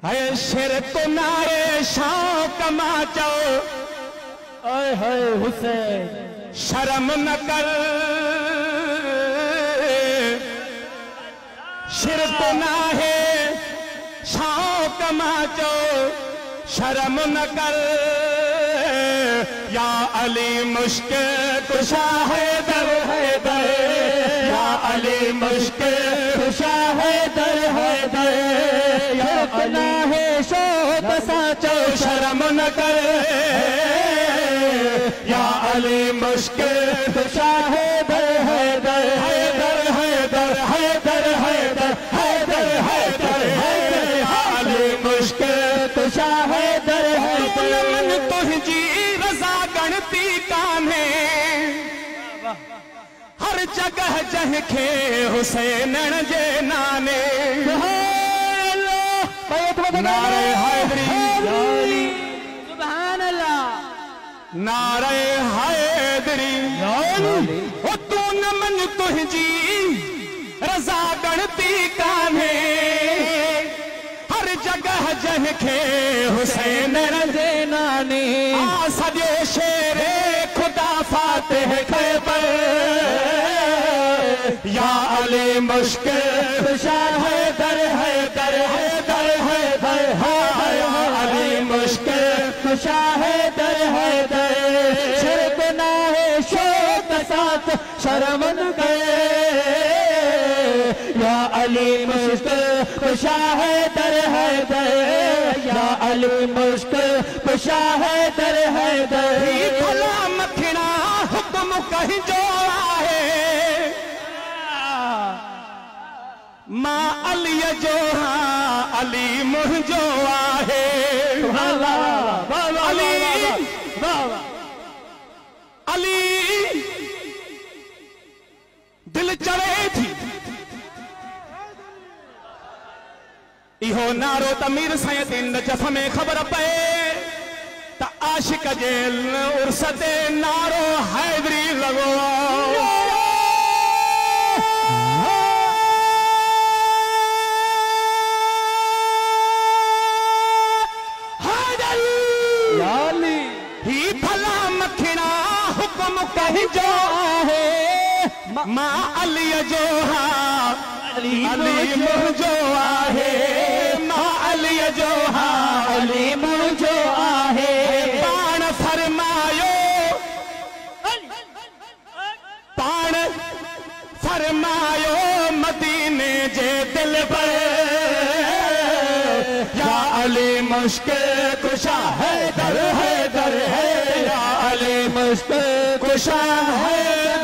है शेर तो नाए शौक माचो ओए होए हुसैन शर्म न कर शेर तो नाए शौक माचो शर्म न कर या अली मुश्किल कुशा है दर या अली मुश्किल कुशा है दर या अली है शोक साचो शर्म न कर या अली मुश्किल कुशा है दर या अली मुश्किल कुशा है दर मन तुझी रजा गणती कान्हे हर जगह जंखे हुसैन जे नाने नारे हैदरी सुभान अल्लाह नारे हैदरी ओ तू न मन तुझी रजा गणती कान्हे हर जगह जंखे हुसैन जे नाने आ सजे शेरे खुदा फातिह खैबर या अली मुश्किल कुशा है दर अली मुश्किल कुशा है दर शिरक ना है शोक साथ शर्म न गए या अली मुश्किल कुशा है दर या अली मुश्किल कुशा है दर भला मखना हुक्म कहीं जो आहे मां अली जो हाँ अली मुंहिंजो आहे अली अली दिल चढ़े थी इहो नारो तमीर सैयद नजफ में खबर पए त आशिक जे उर्स ते नारो हैदरी लॻो ही भला मखिना हुक्म कहीं जो आहे मां अली जो हाँ अली मुंहिंजो आहे मां अली जो हाँ अली मुंहिंजो आहे पाण फरमायो मदीने जे दिल पर या अली मुश्किल कुशा है दर या अली मुश्किल कुशा है